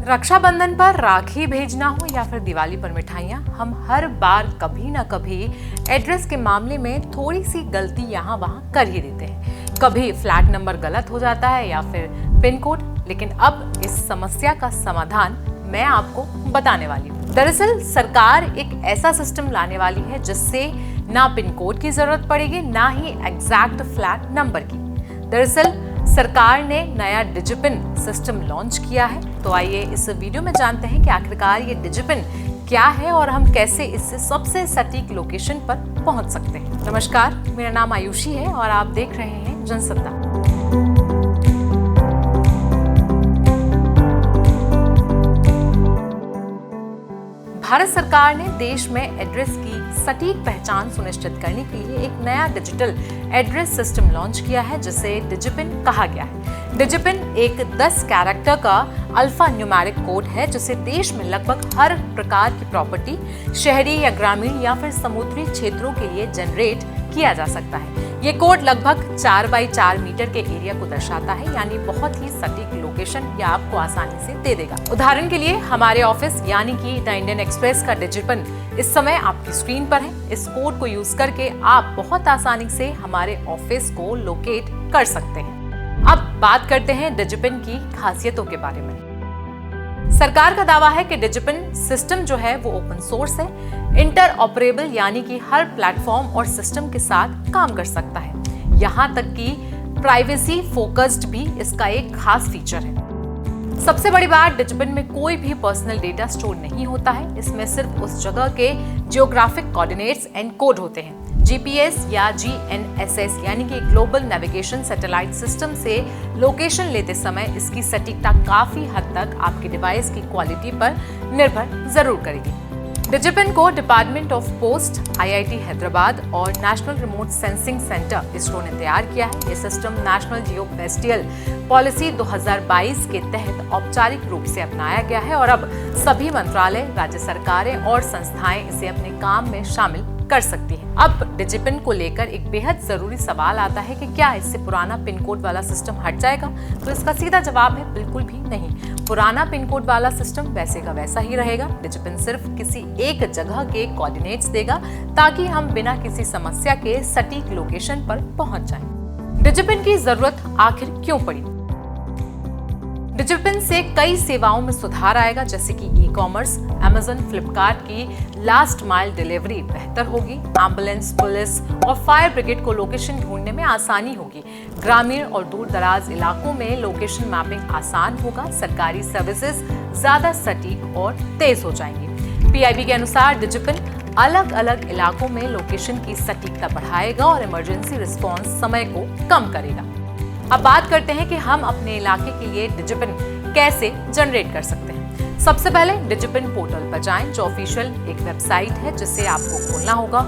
रक्षाबंधन पर राखी भेजना हो या फिर दिवाली पर मिठाइयाँ, हम हर बार कभी ना कभी एड्रेस के मामले में थोड़ी सी गलती यहाँ वहाँ कर ही देते हैं। कभी फ्लैट नंबर गलत हो जाता है या फिर पिन कोड। लेकिन अब इस समस्या का समाधान मैं आपको बताने वाली हूँ। दरअसल सरकार एक ऐसा सिस्टम लाने वाली है जिससे ना पिन कोड की जरूरत पड़ेगी, ना ही एग्जैक्ट फ्लैट नंबर की। दरअसल सरकार ने नया डिजिपिन सिस्टम लॉन्च किया है। तो आइए इस वीडियो में जानते हैं कि आखिरकार ये डिजिपिन क्या है और हम कैसे इससे सबसे सटीक लोकेशन पर पहुंच सकते हैं। नमस्कार, मेरा नाम आयुषी है और आप देख रहे हैं जनसत्ता। भारत सरकार ने देश में एड्रेस की सटीक पहचान सुनिश्चित करने के लिए एक नया डिजिटल एड्रेस सिस्टम लॉन्च किया है जिसे डिजिपिन कहा गया है। डिजिपिन एक 10 कैरेक्टर का अल्फा न्यूमेरिक कोड है जिसे देश में लगभग हर प्रकार की प्रॉपर्टी, शहरी या ग्रामीण या फिर समुद्री क्षेत्रों के लिए जनरेट किया जा सकता है। ये कोड लगभग 4 बाई 4 मीटर के एरिया को दर्शाता है, यानी बहुत ही सटीक लोकेशन यह आपको आसानी से दे देगा। उदाहरण के लिए हमारे ऑफिस यानी कि द इंडियन एक्सप्रेस का डिजिपिन इस समय आपकी स्क्रीन पर है। इस कोड को यूज करके आप बहुत आसानी से हमारे ऑफिस को लोकेट कर सकते हैं। अब बात करते हैं डिजिपिन की खासियतों के बारे में। सरकार का दावा है कि डिजिपिन सिस्टम जो है वो ओपन सोर्स है, इंटर ऑपरेबल यानी कि हर प्लेटफॉर्म और सिस्टम के साथ काम कर सकता है। यहाँ तक कि प्राइवेसी फोकस्ड भी इसका एक खास फीचर है। सबसे बड़ी बात, डिजिपिन में कोई भी पर्सनल डेटा स्टोर नहीं होता है। इसमें सिर्फ उस जगह के जियोग्राफिक कोऑर्डिनेट्स एनकोड होते हैं। जीपीएस या जीएनएसएस यानी कि ग्लोबल नेविगेशन सैटेलाइट सिस्टम से लोकेशन लेते समय इसकी सटीकता काफी हद तक आपके डिवाइस की क्वालिटी पर निर्भर जरूर करेगी। डिजिपिन को department of post, IIT Hyderabad और national remote sensing centre ISRO ने तैयार किया है। ये सिस्टम नेशनल जियोस्पेशियल पॉलिसी 2022 के तहत औपचारिक रूप से अपनाया गया है और अब सभी मंत्रालय, राज्य सरकारें और संस्थाएं इसे अपने काम में शामिल कर सकती है। अब डिजिपिन को लेकर एक बेहद जरूरी सवाल आता है कि क्या इससे पुराना पिन कोड वाला सिस्टम हट जाएगा? तो इसका सीधा जवाब है बिल्कुल भी नहीं। पुराना पिन कोड वाला सिस्टम वैसे का वैसा ही रहेगा। डिजिपिन सिर्फ किसी एक जगह के कोऑर्डिनेट्स देगा ताकि हम बिना किसी समस्या के सटीक लोकेशन पर पहुंच जाएं। डिजिपिन की जरूरत आखिर क्यों पड़ी? डिजिपिन से कई सेवाओं में सुधार आएगा, जैसे कि ई-कॉमर्स, अमेज़न, फ्लिपकार्ट की लास्ट माइल डिलीवरी बेहतर होगी। एम्बुलेंस, पुलिस और फायर ब्रिगेड को लोकेशन ढूंढने में आसानी होगी। ग्रामीण और दूर दराज इलाकों में लोकेशन मैपिंग आसान होगा। सरकारी सर्विसेज ज्यादा सटीक और तेज हो जाएंगी। पीआईबी के अनुसार डिजिपिन अलग अलग इलाकों में लोकेशन की सटीकता बढ़ाएगा और इमरजेंसी रिस्पॉन्स समय को कम करेगा। अब बात करते हैं कि हम अपने इलाके के लिए डिजिपिन कैसे जनरेट कर सकते हैं। सबसे पहले डिजिपिन पोर्टल पर जाएं, जो ऑफिशियल एक वेबसाइट है जिसे आपको खोलना होगा।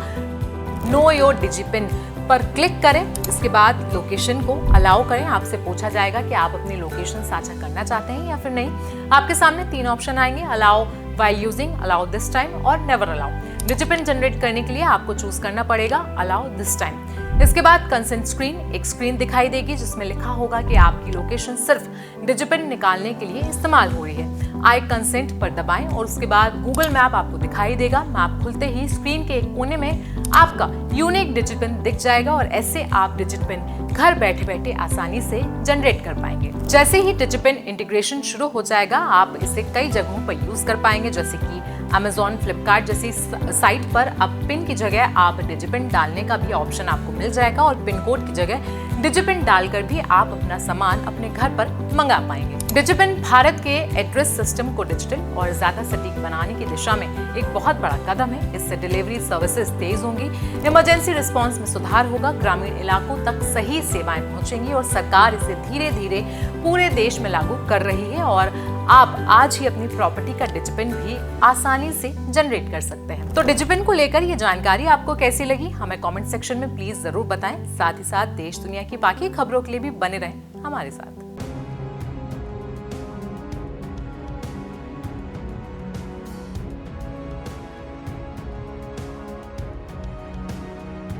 नो योर डिजिपिन पर क्लिक करें। इसके बाद लोकेशन को अलाउ करें। आपसे पूछा जाएगा कि आप अपनी लोकेशन साझा करना चाहते हैं या फिर नहीं। आपके सामने 3 ऑप्शन आएंगे, allow while using, allow this time और नेवर अलाउ। डिजिपिन जनरेट करने के लिए आपको चूज करना पड़ेगा अलाउ दिस टाइम। इसके बाद कंसेंट स्क्रीन, एक स्क्रीन दिखाई देगी जिसमें लिखा होगा कि आपकी लोकेशन सिर्फ डिजिपिन निकालने के लिए इस्तेमाल हो रही है। आई कंसेंट पर दबाएं और उसके बाद गूगल मैप आपको दिखाई देगा। मैप खुलते ही स्क्रीन के एक कोने में आपका यूनिक डिजिपिन दिख जाएगा और ऐसे आप डिजिपिन घर बैठे बैठे आसानी से जनरेट कर पाएंगे। जैसे ही डिजिपिन इंटीग्रेशन शुरू हो जाएगा, आप इसे कई जगहों पर यूज कर पाएंगे, जैसे कि अमेज़न, फ्लिपकार्ट जैसी साइट पर अब पिन की जगह आप डिजिपिन डालने का भी ऑप्शन आपको मिल जाएगा और पिन कोड की जगह डिजिपिन डालकर भी आप अपना सामान अपने घर पर मंगा पाएंगे। डिजिपिन भारत के एड्रेस सिस्टम को डिजिटल और ज्यादा सटीक बनाने की दिशा में एक बहुत बड़ा कदम है। इससे डिलीवरी सर्विसेज तेज होंगी, इमरजेंसी रिस्पांस में सुधार होगा, ग्रामीण इलाकों तक सही सेवाएं पहुंचेंगी और सरकार इसे धीरे धीरे पूरे देश में लागू कर रही है और आप आज ही अपनी प्रॉपर्टी का डिजिपिन भी आसानी से जनरेट कर सकते हैं। तो डिजिपिन को लेकर ये जानकारी आपको कैसी लगी, हमें कमेंट सेक्शन में प्लीज जरूर बताएं। साथ ही साथ देश दुनिया की बाकी खबरों के लिए भी बने रहें हमारे साथ।